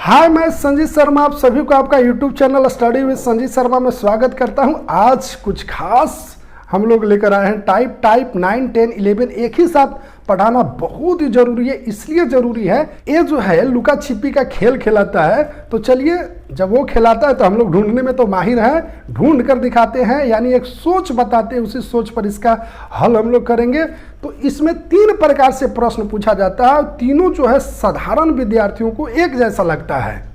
हाय, मैं संजीत शर्मा, आप सभी को आपका YouTube channel study with Sanjeet Sharma में स्वागत करता हूं। आज कुछ खास हम लोग लेकर आए हैं। टाइप 9, 10, 11 एक ही साथ पढ़ाना बहुत ही जरूरी है। इसलिए जरूरी है, ये जो है लुका छिपी का खेल खिलाता है। तो चलिए, जब वो खिलाता है तो हम लोग ढूंढने में तो माहिर हैं, ढूंढ कर दिखाते हैं, यानी एक सोच बताते हैं, उसी सोच पर इसका हल हम लोग करेंगे। तो इसमें 3 प्रकार से प्रश्न पूछा जाता है, तीनों जो है साधारण विद्यार्थियों को एक जैसा लगता है।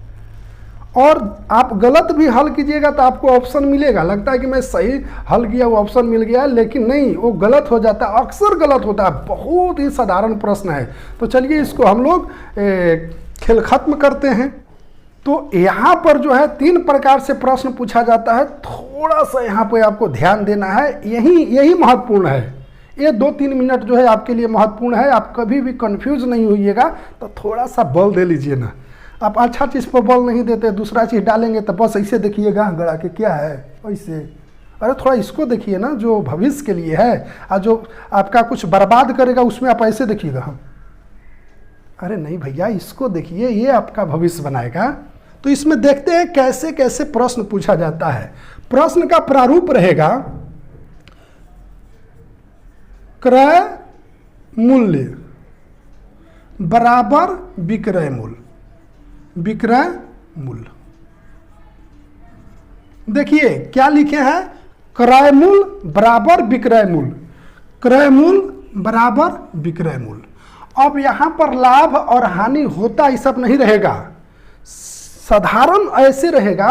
और आप गलत भी हल कीजिएगा तो आपको ऑप्शन मिलेगा, लगता है कि मैं सही हल किया, वो ऑप्शन मिल गया है, लेकिन नहीं, वो गलत हो जाता है, अक्सर गलत होता है। बहुत ही साधारण प्रश्न है। तो चलिए इसको हम लोग खेल खत्म करते हैं। तो यहाँ पर जो है 3 प्रकार से प्रश्न पूछा जाता है। थोड़ा सा यहाँ पे आपको ध्यान देना है, यही महत्वपूर्ण है। ये 2-3 मिनट जो है आपके लिए महत्वपूर्ण है। आप कभी भी कंफ्यूज नहीं होइएगा, तो थोड़ा सा बल दे लीजिए ना। आप अच्छा चीज़ पर बल नहीं देते, दूसरा चीज़ डालेंगे तो बस ऐसे देखिएगा गड़ा के, क्या है ऐसे। अरे थोड़ा इसको देखिए ना, जो भविष्य के लिए है और जो आपका कुछ बर्बाद करेगा, उसमें आप ऐसे देखिएगा। हम अरे नहीं भैया, इसको देखिए, ये आपका भविष्य बनाएगा। तो इसमें देखते हैं कैसे कैसे प्रश्न पूछा जाता है। प्रश्न का प्रारूप रहेगा क्रय मूल्य बराबर विक्रय मूल्य। विक्रय मूल्य देखिए क्या लिखे हैं, क्रय मूल्य बराबर विक्रय मूल्य, क्रय मूल्य बराबर विक्रय मूल्य। अब यहां पर लाभ और हानि होता ही सब नहीं रहेगा, साधारण ऐसे रहेगा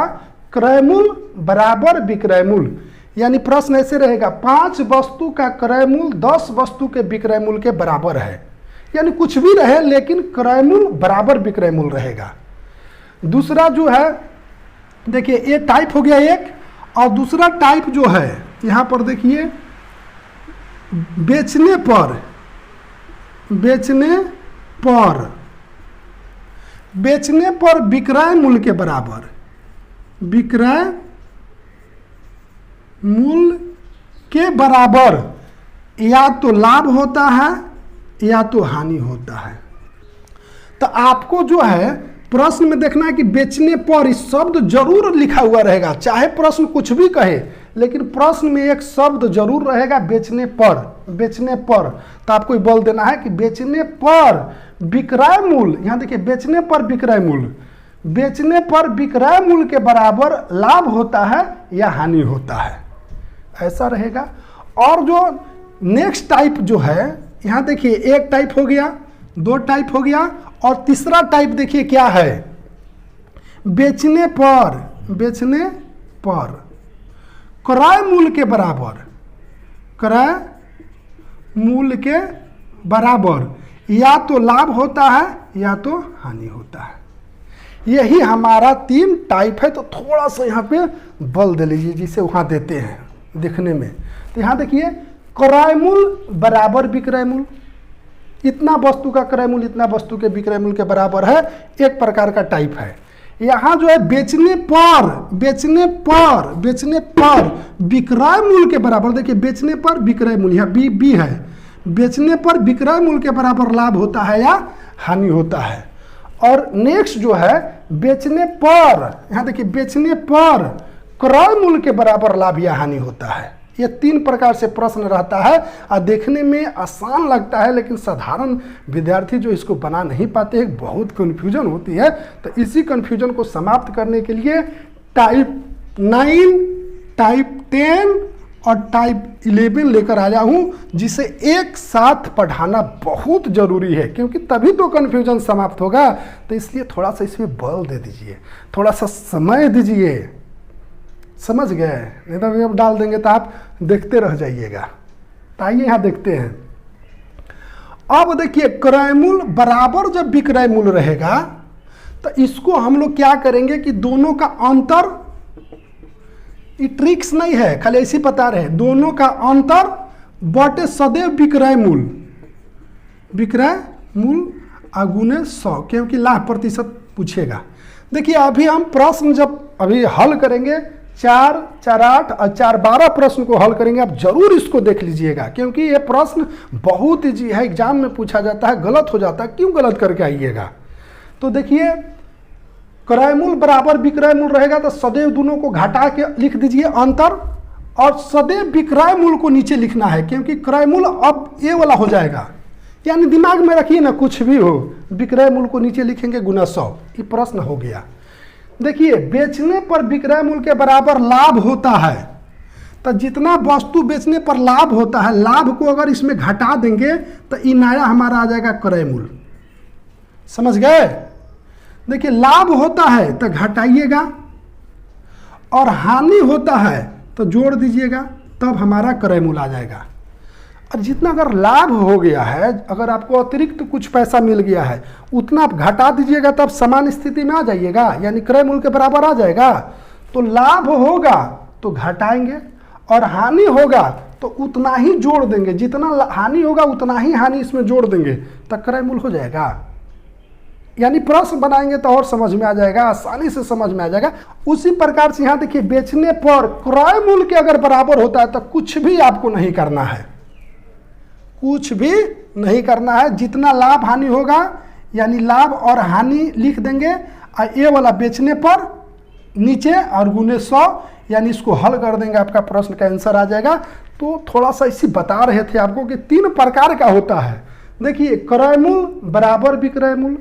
क्रय मूल्य बराबर विक्रय मूल्य। यानी प्रश्न ऐसे रहेगा, 5 वस्तु का क्रय मूल्य 10 वस्तु के विक्रय मूल्य के बराबर है। यानी कुछ भी रहे लेकिन क्रय मूल्य बराबर विक्रय मूल्य रहेगा। दूसरा जो है, देखिए ये टाइप हो गया एक, और दूसरा टाइप जो है यहां पर देखिए, बेचने पर विक्रय मूल्य के बराबर, विक्रय मूल्य के बराबर या तो लाभ होता है या तो हानि होता है। तो आपको जो है प्रश्न में देखना है कि बेचने पर, इस शब्द जरूर लिखा हुआ रहेगा, चाहे प्रश्न कुछ भी कहे, लेकिन प्रश्न में एक शब्द जरूर रहेगा बेचने पर। बेचने पर तो आपको बल देना है कि बेचने पर विक्रय मूल्य, यहां देखिए बेचने पर विक्रय मूल्य, बेचने पर विक्रय मूल्य के बराबर लाभ होता है या हानि होता है, ऐसा रहेगा। और जो नेक्स्ट टाइप जो है, यहां देखिए एक टाइप हो गया, 2 टाइप हो गया, और तीसरा टाइप देखिए क्या है, बेचने पर क्रय मूल्य के बराबर, क्रय मूल्य के बराबर या तो लाभ होता है या तो हानि होता है। यही हमारा 3 टाइप है। तो थोड़ा सा यहाँ पे बल दे लीजिए, जिसे वहाँ देते हैं दिखने में। तो यहाँ देखिए क्रय मूल्य बराबर विक्रय मूल्य, इतना वस्तु का क्रय मूल्य इतना वस्तु के विक्रय मूल्य के बराबर है, एक प्रकार का टाइप है। यहाँ जो है बेचने पर विक्रय मूल्य के बराबर, देखिए बेचने पर विक्रय मूल्य, यहाँ बी है, बेचने पर विक्रय मूल्य के बराबर लाभ होता है या हानि होता है। और नेक्स्ट जो है बेचने पर, यहाँ देखिए बेचने पर क्रय मूल्य के बराबर लाभ या हानि होता है। ये 3 प्रकार से प्रश्न रहता है, और देखने में आसान लगता है, लेकिन साधारण विद्यार्थी जो इसको बना नहीं पाते हैं, बहुत कन्फ्यूजन होती है। तो इसी कन्फ्यूजन को समाप्त करने के लिए टाइप 9, टाइप 10 और टाइप 11 लेकर आया हूँ, जिसे एक साथ पढ़ाना बहुत जरूरी है, क्योंकि तभी तो कन्फ्यूजन समाप्त होगा। तो इसलिए थोड़ा सा इसमें बल दे दीजिए, थोड़ा सा समय दीजिए, समझ गए? नहीं तो अब डाल देंगे तो आप देखते रह जाइएगा। तो आइए यहाँ देखते हैं। अब देखिए क्रय मूल्य बराबर जब विक्रय मूल्य रहेगा, तो इसको हम लोग क्या करेंगे कि दोनों का अंतर, ये ट्रिक्स नहीं है, खाली ऐसे पता रहे, दोनों का अंतर बटे सदैव विक्रय मूल्य, विक्रय मूल्य अगुने 100, क्योंकि लाभ प्रतिशत पूछेगा। देखिए अभी हम प्रश्न जब अभी हल करेंगे, 4, 4, 8 और 4, 12 प्रश्न को हल करेंगे। आप जरूर इसको देख लीजिएगा, क्योंकि ये प्रश्न बहुत ईजी है, एग्जाम में पूछा जाता है, गलत हो जाता है, क्यों गलत करके आइएगा। तो देखिए क्रय मूल्य बराबर विक्रय मूल्य रहेगा तो सदैव दोनों को घटा के लिख दीजिए अंतर, और सदैव विक्रय मूल्य को नीचे लिखना है, क्योंकि क्रय मूल्य अब ये वाला हो जाएगा। यानी दिमाग में रखिए ना, कुछ भी हो विक्रय मूल्य को नीचे लिखेंगे गुना 100। ये प्रश्न हो गया। देखिए बेचने पर विक्रय मूल्य के बराबर लाभ होता है, तो जितना वस्तु बेचने पर लाभ होता है, लाभ को अगर इसमें घटा देंगे तो ये नया हमारा आ जाएगा क्रय मूल्य। समझ गए? देखिए लाभ होता है तो घटाइएगा, और हानि होता है तो जोड़ दीजिएगा, तब हमारा क्रय मूल्य आ जाएगा। और जितना अगर लाभ हो गया है, अगर आपको अतिरिक्त कुछ पैसा मिल गया है, उतना आप घटा दीजिएगा, तब समान स्थिति में आ जाइएगा, यानी क्रय मूल्य के बराबर आ जाएगा। तो लाभ होगा तो घटाएंगे, और हानि होगा तो उतना ही जोड़ देंगे, जितना हानि होगा उतना ही हानि इसमें जोड़ देंगे, तो क्रय मूल्य हो जाएगा। यानी प्रश्न बनाएंगे तो और समझ में आ जाएगा, आसानी से समझ में आ जाएगा। उसी प्रकार से यहाँ देखिए बेचने पर क्रय मूल्य के अगर बराबर होता है तो कुछ भी आपको नहीं करना है, कुछ भी नहीं करना है। जितना लाभ हानि होगा, यानी लाभ और हानि लिख देंगे, और ये वाला बेचने पर नीचे और गुने 100, यानी इसको हल कर देंगे, आपका प्रश्न का आंसर आ जाएगा। तो थोड़ा सा इसी बता रहे थे आपको कि 3 प्रकार का होता है। देखिए क्रय मूल्य बराबर विक्रय मूल्य,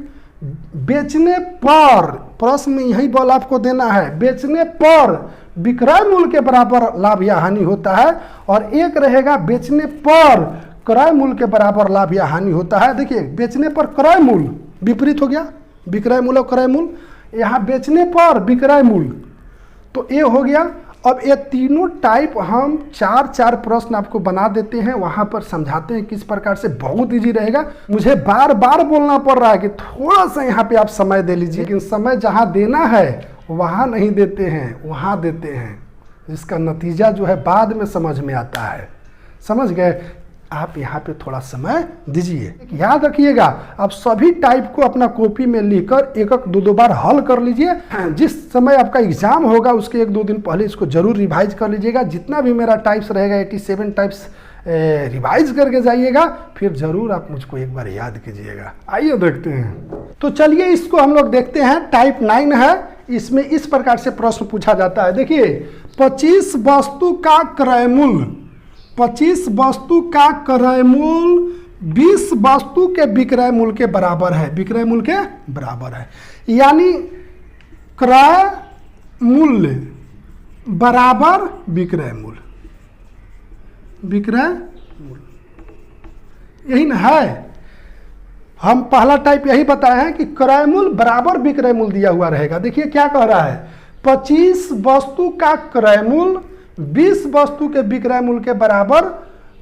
बेचने पर, प्रश्न में यही बल आपको देना है, बेचने पर विक्रय मूल्य के बराबर लाभ या हानि होता है, और एक रहेगा बेचने पर क्रय मूल्य के बराबर लाभ या हानि होता है। देखिए बेचने पर क्रय मूल्य विपरीत हो गया, विक्रय मूल्य और क्रय मूल्य, यहाँ बेचने पर विक्रय मूल्य, तो ये हो गया। अब ये तीनों टाइप हम 4 प्रश्न आपको बना देते हैं, वहाँ पर समझाते हैं किस प्रकार से, बहुत इजी रहेगा। मुझे बार बार बोलना पड़ रहा है कि थोड़ा सा यहाँ पे आप समय दे लीजिए, लेकिन समय जहाँ देना है वहाँ नहीं देते हैं, वहाँ देते हैं, जिसका नतीजा जो है बाद में समझ में आता है। समझ गए? आप यहाँ पे थोड़ा समय दीजिए। याद रखिएगा, आप सभी टाइप को अपना कॉपी में लिखकर 1-2 बार हल कर लीजिए। जिस समय आपका एग्जाम होगा उसके 1-2 दिन पहले इसको जरूर रिवाइज कर लीजिएगा। जितना भी मेरा टाइप्स रहेगा 87 टाइप्स रिवाइज करके जाइएगा, फिर जरूर आप मुझको एक बार याद कीजिएगा। आइए देखते हैं। तो चलिए इसको हम लोग देखते हैं। टाइप 9 है, इसमें इस प्रकार से प्रश्न पूछा जाता है। देखिए 25 वस्तु का क्रय मूल्य, 25 वस्तु का क्रय मूल्य 20 वस्तु के विक्रय मूल्य के बराबर है, विक्रय मूल्य के बराबर है। यानी क्रय मूल्य बराबर विक्रय मूल्य, विक्रय मूल्य, यही ना है। हम पहला टाइप यही बताए हैं कि क्रय मूल्य बराबर विक्रय मूल्य दिया हुआ रहेगा। देखिए क्या कह रहा है, 25 वस्तु का क्रय मूल्य 20 वस्तु के विक्रय मूल्य के बराबर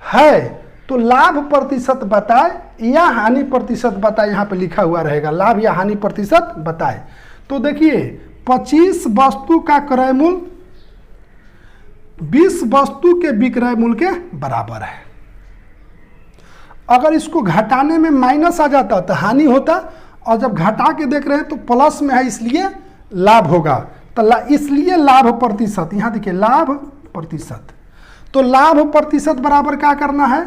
है, तो लाभ प्रतिशत बताए या हानि प्रतिशत बताए, यहाँ पे लिखा हुआ रहेगा लाभ या हानि प्रतिशत बताए। तो देखिए 25 वस्तु का क्रय मूल्य 20 वस्तु के विक्रय मूल्य के बराबर है। अगर इसको घटाने में माइनस आ जाता तो हानि होता, और जब घटा के देख रहे हैं तो प्लस में है, इसलिए लाभ होगा। तो इसलिए लाभ प्रतिशत, यहाँ देखिए लाभ प्रतिशत, तो लाभ प्रतिशत बराबर क्या करना है,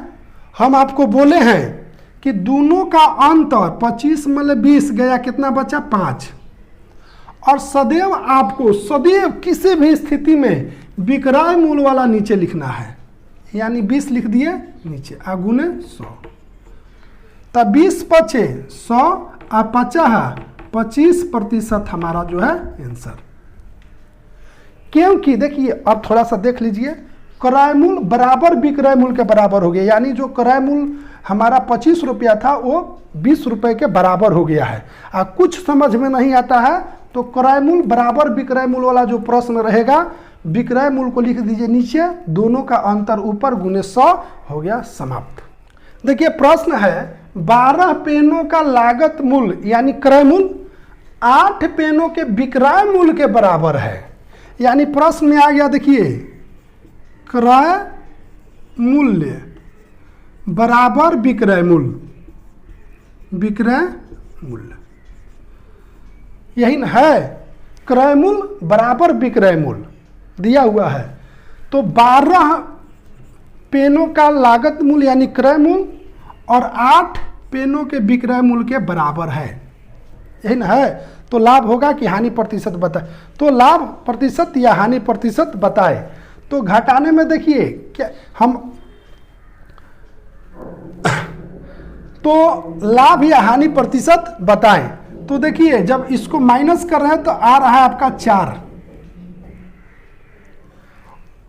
हम आपको बोले हैं कि दोनों का अंतर 25 में 20 गया, कितना बचा 5, और सदैव आपको सदैव किसी भी स्थिति में विक्रय मूल्य वाला नीचे लिखना है। यानी 20 लिख दिए नीचे, गुने 100, तब 20 पचे 100 और 25% हमारा जो है आंसर। क्योंकि देखिए अब थोड़ा सा देख लीजिए, क्रय मूल्य बराबर विक्रय मूल्य के बराबर हो गया, यानी जो क्रय मूल्य हमारा 25 रुपया था वो 20 रुपये के बराबर हो गया है। कुछ समझ में नहीं आता है तो क्रय मूल्य बराबर विक्रय मूल्य वाला जो प्रश्न रहेगा, विक्रय मूल्य को लिख दीजिए नीचे, दोनों का अंतर ऊपर, गुने 100 हो गया, समाप्त। देखिए प्रश्न है 12 पेनों का लागत मूल्य यानी क्रय मूल्य 8 पेनों के विक्रय मूल्य के बराबर है। यानी प्रश्न में आ गया, देखिए क्रय मूल्य बराबर विक्रय मूल्य, विक्रय मूल्य यही न है, क्रय मूल्य बराबर विक्रय मूल्य दिया हुआ है। तो 12 पेनों का लागत मूल्य यानी क्रय मूल्य और 8 पेनों के विक्रय मूल्य के बराबर है। यही ना है। तो लाभ होगा कि हानि प्रतिशत बताए, तो लाभ प्रतिशत या हानि प्रतिशत बताए। तो घटाने में देखिए क्या हम तो लाभ या हानि प्रतिशत बताएं। तो देखिए जब इसको माइनस कर रहे हैं तो आ रहा है आपका 4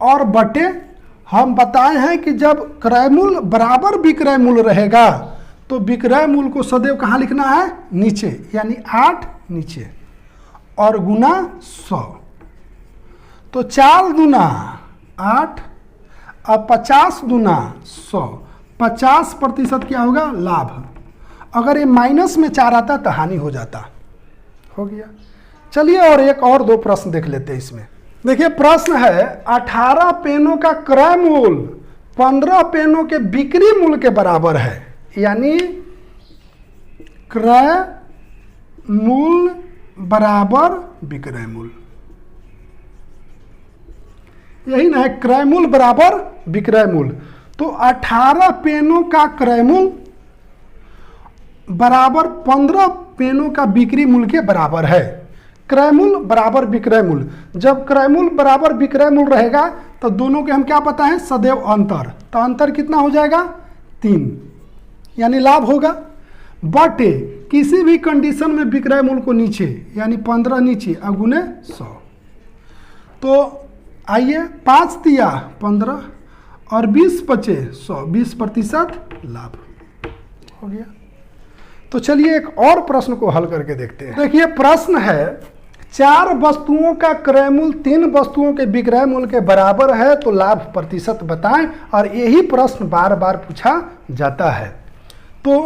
और बटे हम बताए हैं कि जब क्रय मूल्य बराबर विक्रय मूल्य रहेगा तो विक्रय मूल्य को सदैव कहाँ लिखना है, नीचे, यानी 8 नीचे और गुना 100। तो 4 दूना 8 और 50 दूना 100, 50% क्या होगा, लाभ। अगर ये माइनस में 4 आता तो हानि हो जाता। हो गया। चलिए और एक और 2 प्रश्न देख लेते हैं इसमें। देखिए प्रश्न है 18 पेनों का क्रय मूल्य 15 पेनों के बिक्री मूल्य के बराबर है, यानी क्रय मूल्य बराबर विक्रय मूल्य, यही ना है, क्रय मूल्य बराबर विक्रय मूल्य। तो 18 पेनों का क्रय मूल्य बराबर 15 पेनों का बिक्री मूल्य के बराबर है। क्रय मूल्य बराबर विक्रय मूल्य, जब क्रय मूल्य बराबर विक्रय मूल्य रहेगा तो दोनों के हम क्या पता है, सदैव अंतर। तो अंतर कितना हो जाएगा, 3, यानी लाभ होगा। बटे किसी भी कंडीशन में विक्रय मूल्य को नीचे, यानी 15 नीचे अगुने 100। तो आइए 5 दिया 15 और 20 बचे 100, 20% लाभ हो गया। तो चलिए एक और प्रश्न को हल करके देखते हैं। देखिए प्रश्न है 4 वस्तुओं का क्रय मूल्य 3 वस्तुओं के विक्रय मूल्य के बराबर है, तो लाभ प्रतिशत बताएं। और यही प्रश्न बार बार पूछा जाता है। तो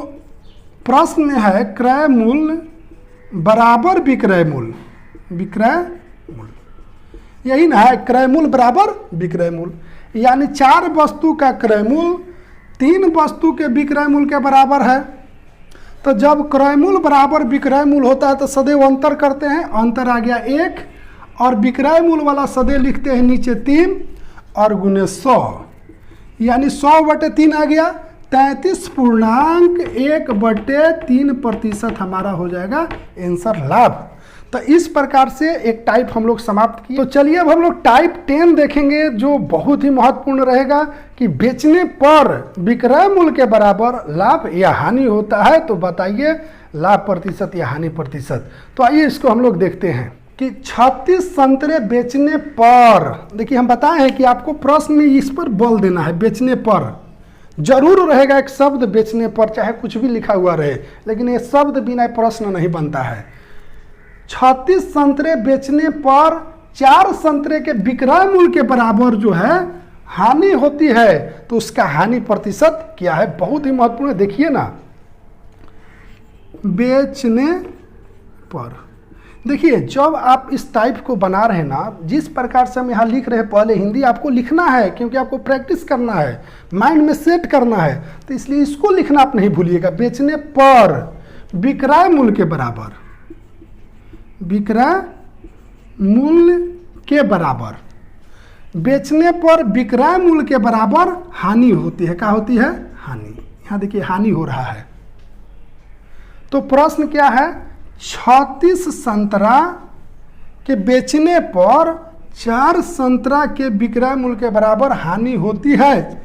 प्रश्न में है क्रय मूल्य बराबर विक्रय मूल्य, विक्रय मूल्य, यही ना है, क्रय मूल्य बराबर विक्रय मूल्य, यानी 4 वस्तु का क्रय मूल्य 3 वस्तु के विक्रय मूल्य के बराबर है। तो जब क्रय मूल्य बराबर विक्रय मूल्य होता है तो सदैव अंतर करते हैं, अंतर आ गया 1 और विक्रय मूल्य वाला सदैव लिखते हैं नीचे 3 और गुने 100, यानी 100/3 आ गया, 33.1/3% हमारा हो जाएगा आंसर लाभ। तो इस प्रकार से एक टाइप हम लोग समाप्त किए। तो चलिए अब हम लोग टाइप 10 देखेंगे, जो बहुत ही महत्वपूर्ण रहेगा कि बेचने पर विक्रय मूल्य के बराबर लाभ या हानि होता है, तो बताइए लाभ प्रतिशत या हानि प्रतिशत। तो आइए इसको हम लोग देखते हैं कि 36 संतरे बेचने पर, देखिए हम बताए हैं कि आपको प्रश्न में इस पर बल देना है, बेचने पर जरूर रहेगा एक शब्द बेचने पर, चाहे कुछ भी लिखा हुआ रहे, लेकिन ये शब्द बिना प्रश्न नहीं बनता है। 36 संतरे बेचने पर 4 संतरे के विक्रय मूल्य के बराबर जो है हानि होती है, तो उसका हानि प्रतिशत क्या है, बहुत ही महत्वपूर्ण है। देखिए ना, बेचने पर, देखिए जब आप इस टाइप को बना रहे हैं ना, जिस प्रकार से हम यहाँ लिख रहे हैं, पहले हिंदी आपको लिखना है, क्योंकि आपको प्रैक्टिस करना है, माइंड में सेट करना है, तो इसलिए इसको लिखना आप नहीं भूलिएगा। बेचने पर विक्रय मूल्य के बराबर, विक्रय मूल्य के बराबर, बेचने पर विक्रय मूल्य के बराबर हानि होती है। क्या होती है, हानि। यहाँ देखिए हानि हो रहा है। तो प्रश्न क्या है, 36 संतरा के बेचने पर 4 संतरा के विक्रय मूल्य के बराबर हानि होती है,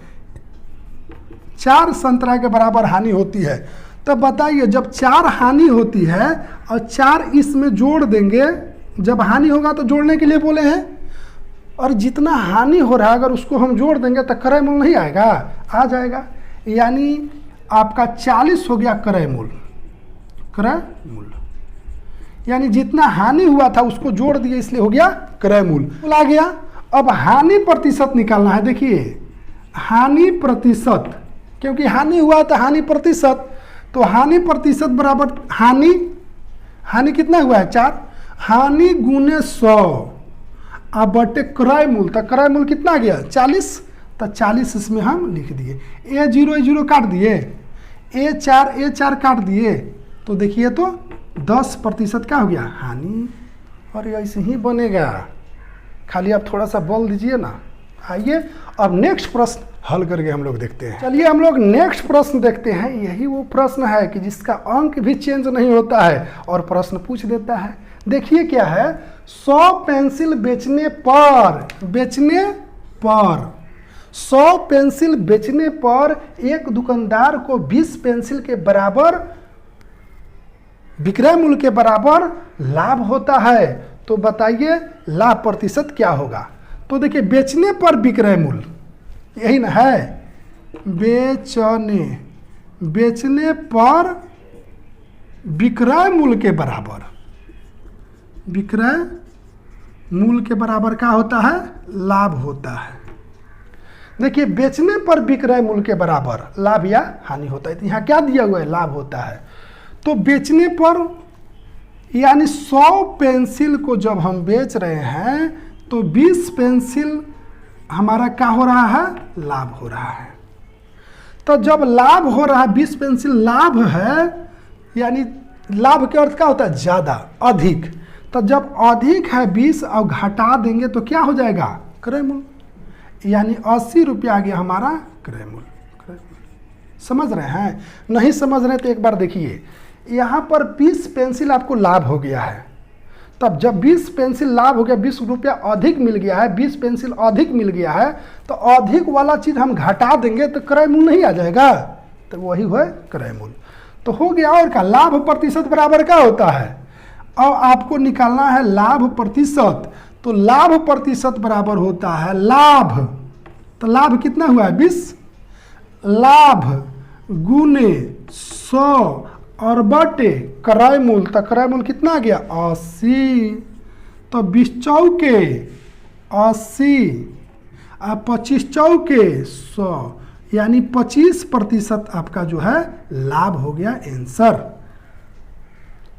4 संतरा के बराबर हानि होती है। तो बताइए जब 4 हानि होती है और 4 इसमें जोड़ देंगे, जब हानि होगा तो जोड़ने के लिए बोले हैं, और जितना हानि हो रहा है अगर उसको हम जोड़ देंगे तो क्रय मूल्य नहीं आएगा, आ जाएगा, यानी आपका 40 हो गया क्रय मूल्य, क्रय मूल्य, यानी जितना हानि हुआ था उसको जोड़ दिए, इसलिए हो गया क्रय मूल्य आ गया। अब हानि प्रतिशत निकालना है। देखिए हानि प्रतिशत, क्योंकि हानि हुआ तो हानि प्रतिशत, तो हानि प्रतिशत बराबर हानि, हानि कितना हुआ है 4, हानि गुने 100 अब बटे क्रय मूल्य, तो क्रय मूल्य कितना आ गया 40, तो 40 इसमें हम लिख दिए, A0 काट दिए, A4 काट दिए, तो देखिए तो 10% क्या हो गया हानि। और ऐसे ही बनेगा, खाली आप थोड़ा सा बल दीजिए ना, आइए अब नेक्स्ट प्रश्न हल करके हम लोग देखते हैं। चलिए हम लोग नेक्स्ट प्रश्न देखते हैं। यही वो प्रश्न है कि जिसका अंक भी चेंज नहीं होता है और प्रश्न पूछ देता है। देखिए क्या है, 100 पेंसिल बेचने पर 100 पेंसिल बेचने पर एक दुकानदार को 20 पेंसिल के बराबर विक्रय मूल्य के बराबर लाभ होता है। तो बताइए लाभ प्रतिशत क्या होगा। तो देखिए बेचने पर विक्रय मूल्य, यही ना है, बेचने पर विक्रय मूल्य के बराबर, विक्रय मूल्य के बराबर क्या होता है, लाभ होता है। देखिए बेचने पर विक्रय मूल्य के बराबर लाभ या हानि होता है। तो यहाँ क्या दिया हुआ है, लाभ होता है। तो बेचने पर यानी 100 पेंसिल को जब हम बेच रहे हैं तो 20 पेंसिल हमारा क्या हो रहा है, लाभ हो रहा है। तो जब लाभ हो रहा है, 20 पेंसिल लाभ है, यानी लाभ के अर्थ क्या होता है, ज़्यादा, अधिक। तो जब अधिक है 20 और घटा देंगे तो क्या हो जाएगा, क्रय मूल्य, यानी 80 रुपया आ गया हमारा क्रय मूल्य। समझ रहे हैं, नहीं समझ रहे तो एक बार देखिए, यहाँ पर 20 पेंसिल आपको लाभ हो गया है। तब जब 20 पेंसिल लाभ हो गया, 20 रुपया अधिक मिल गया है, 20 पेंसिल अधिक मिल गया है, तो अधिक वाला चीज़ हम घटा देंगे तो क्रय मूल्य नहीं आ जाएगा, तो वही हुआ क्रय मूल्य। तो हो गया। और क्या, लाभ प्रतिशत बराबर क्या होता है, और आपको निकालना है लाभ प्रतिशत। तो लाभ प्रतिशत बराबर होता है लाभ, तो लाभ कितना हुआ है, 20, लाभ गुने 100 और बटे क्रय मूल्य। तो क्रय मूल्य कितना आ गया, 80। तो 20 चौके 80 और 25 चौके 100, यानी 25% आपका जो है लाभ हो गया आंसर।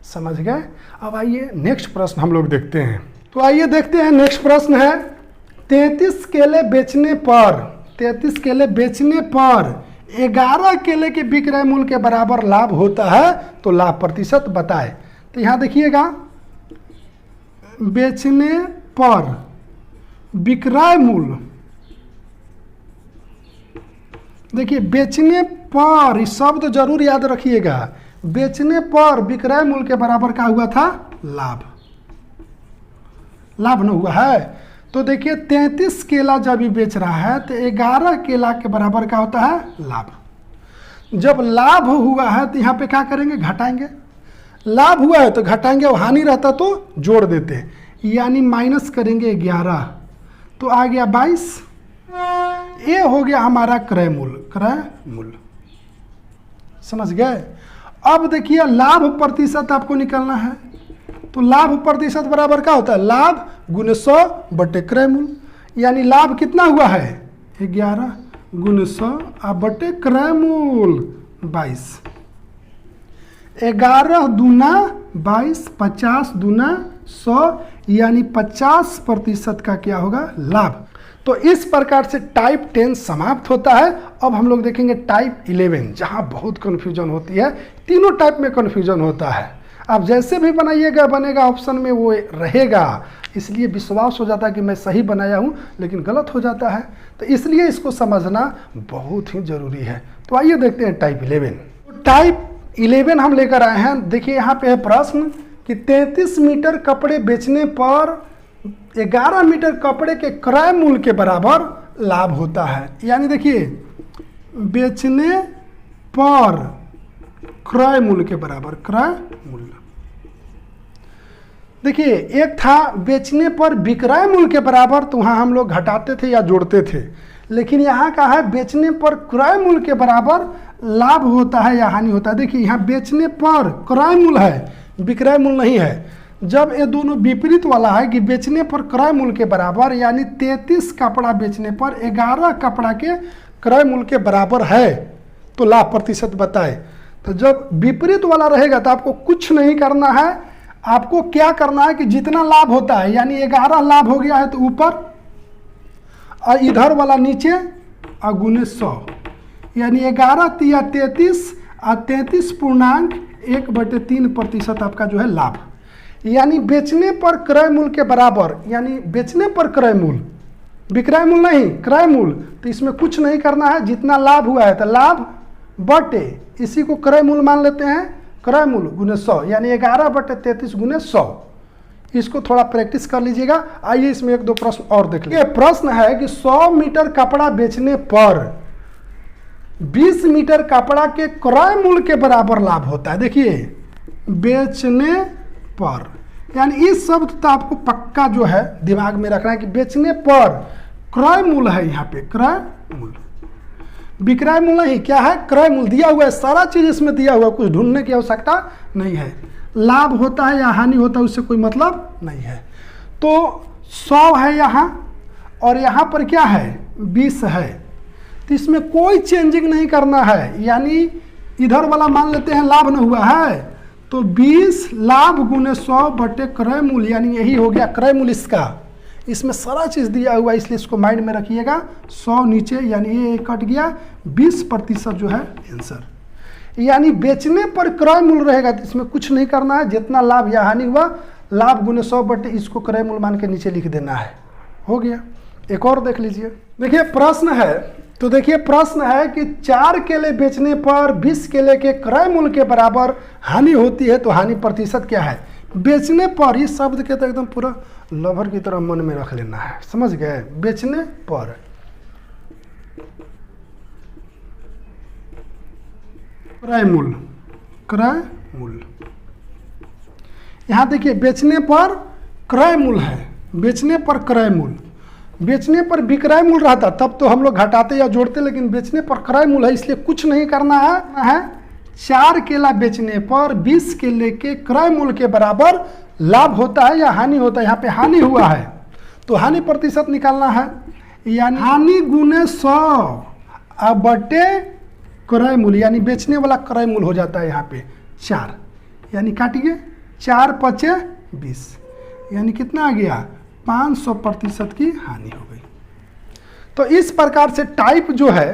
समझ गए। अब आइए नेक्स्ट प्रश्न हम लोग देखते हैं। तो आइए देखते हैं नेक्स्ट प्रश्न है, 33 केले बेचने पर 11 केले के विक्रय मूल्य के बराबर लाभ होता है, तो लाभ प्रतिशत बताए। तो यहाँ देखिएगा, बेचने पर विक्रय मूल्य, देखिए बेचने पर, इस शब्द जरूर याद रखिएगा, बेचने पर विक्रय मूल्य के बराबर क्या हुआ था, लाभ, लाभ न हुआ है। तो देखिए 33 केला जब भी बेच रहा है तो 11 केला के बराबर क्या होता है, लाभ। जब लाभ हुआ है तो यहाँ पे क्या करेंगे, घटाएंगे। लाभ हुआ है तो घटाएंगे, और हानि रहता तो जोड़ देते, यानी माइनस करेंगे 11, तो आ गया 22। ये हो गया हमारा क्रय मूल्य। समझ गए। अब देखिए लाभ प्रतिशत आपको निकालना है। तो लाभ प्रतिशत बराबर क्या होता है, लाभ गुने 100 बटे क्रय मूल्य, यानी लाभ कितना हुआ है, 11 गुने 100 बटे क्रय मूल्य 22। 11 दूना 22, 50 दूना 100, यानी 50% का क्या होगा, लाभ। तो इस प्रकार से टाइप 10 समाप्त होता है। अब हम लोग देखेंगे टाइप 11, जहां बहुत कन्फ्यूजन होती है। तीनों टाइप में कन्फ्यूजन होता है। आप जैसे भी बनाइएगा बनेगा, ऑप्शन में वो रहेगा, इसलिए विश्वास हो जाता है कि मैं सही बनाया हूँ, लेकिन गलत हो जाता है। तो इसलिए इसको समझना बहुत ही जरूरी है। तो आइए देखते हैं टाइप 11। टाइप 11 हम लेकर आए हैं। देखिए यहाँ पे है प्रश्न कि 33 मीटर कपड़े बेचने पर 11 मीटर कपड़े के क्रय मूल्य के बराबर लाभ होता है। यानी देखिए बेचने पर क्रय मूल्य के बराबर, क्रय मूल्य। देखिए एक था बेचने पर विक्रय मूल्य के बराबर, तो वहाँ हम लोग घटाते थे या जोड़ते थे, लेकिन यहाँ का है बेचने पर क्रय मूल्य के बराबर लाभ होता है या हानि होता है। देखिए यहाँ बेचने पर क्रय मूल्य है, विक्रय मूल्य नहीं है। जब ये दोनों विपरीत वाला है कि बेचने पर क्रय मूल्य के बराबर, यानी 33 कपड़ा बेचने पर 11 कपड़ा के क्रय मूल्य के बराबर है, तो लाभ प्रतिशत बताए। तो जब विपरीत वाला रहेगा तो आपको कुछ नहीं करना है। आपको क्या करना है कि जितना लाभ होता है, यानी 11 लाभ हो गया है तो ऊपर, और इधर वाला नीचे, और गुने 100, यानी 11 तिया 33 और 33.1/3% आपका जो है लाभ। यानी बेचने पर क्रय मूल्य के बराबर, यानी बेचने पर क्रय मूल्य विक्रय मूल्य नहीं, क्रय मूल्य। तो इसमें कुछ नहीं करना है, जितना लाभ हुआ है तो लाभ बटे इसी को क्रय मूल्य मान लेते हैं, क्रय मूल्य गुने 100, यानी 11/33 गुने 100। इसको थोड़ा प्रैक्टिस कर लीजिएगा। आइए इसमें एक दो प्रश्न और देख लीजिए। प्रश्न है कि 100 मीटर कपड़ा बेचने पर 20 मीटर कपड़ा के क्रय मूल्य के बराबर लाभ होता है। देखिए बेचने पर, यानी इस शब्द तो आपको पक्का जो है दिमाग में रखना है कि बेचने पर क्रय मूल्य है, यहाँ पे क्रय मूल्य, विक्रय मूल्य नहीं, क्या है क्रय मूल्य दिया हुआ है, सारा चीज इसमें दिया हुआ है, कुछ ढूंढने की आवश्यकता नहीं है। लाभ होता है या हानि होता है उससे कोई मतलब नहीं है। तो 100 है यहाँ और यहाँ पर क्या है 20 है, तो इसमें कोई चेंजिंग नहीं करना है, यानी इधर वाला मान लेते हैं लाभ न हुआ है, तो 20 लाभ गुने 100 बटे क्रय मूल्य, यानी यही हो गया क्रय मूल्य इसका। इसमें सारा चीज़ दिया हुआ है, इसलिए इसको माइंड में रखिएगा। 100 नीचे यानी ये कट गया, 20% जो है आंसर। यानी बेचने पर क्रय मूल्य रहेगा, तो इसमें कुछ नहीं करना है, जितना लाभ या हानि हुआ लाभ गुने 100 बटे इसको क्रय मूल्य मान के नीचे लिख देना है, हो गया। एक और देख लीजिए। देखिए प्रश्न है, तो देखिए प्रश्न है कि 4 केले बेचने पर 20 केले के क्रय मूल्य के बराबर हानि होती है, तो हानि प्रतिशत क्या है। बेचने पर, इस शब्द के तो एकदम पूरा लवर की तरह मन में रख लेना है, समझ गए। बेचने पर क्रय मूल्य, क्रय मूल्य, यहाँ देखिए बेचने पर क्रय मूल्य है, बेचने पर क्रय मूल्य, बेचने पर विक्रय मूल्य रहता तब तो हम लोग घटाते या जोड़ते, लेकिन बेचने पर क्रय मूल्य है, इसलिए कुछ नहीं करना है। 4 केला बेचने पर 20 केले के क्रय मूल्य के बराबर लाभ होता है या हानि होता है। यहाँ पे हानि हुआ है तो हानि प्रतिशत निकालना है, यानी हानि गुने 100 बटे क्रय मूल्य, यानी बेचने वाला क्रय मूल्य हो जाता है यहाँ पे 4, यानी काटिए 4 × 5 = 20, यानी कितना आ गया 500% की हानि हो गई। तो इस प्रकार से टाइप जो है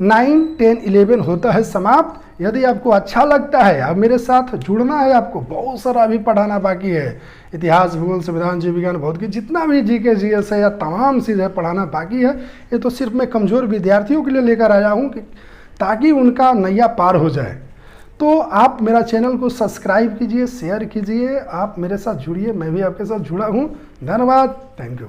9, 10, 11 होता है समाप्त। यदि आपको अच्छा लगता है, अब मेरे साथ जुड़ना है, आपको बहुत सारा अभी पढ़ाना बाकी है, इतिहास, भूगोल, संविधान, जीव विज्ञान, भौतिकी, जितना भी जीके जीएस है या तमाम चीज़ें पढ़ाना बाकी है। ये तो सिर्फ मैं कमज़ोर विद्यार्थियों के लिए लेकर आया हूँ कि ताकि उनका नैया पार हो जाए। तो आप मेरा चैनल को सब्सक्राइब कीजिए, शेयर कीजिए, आप मेरे साथ जुड़िए, मैं भी आपके साथ जुड़ा हूँ। धन्यवाद, थैंक यू।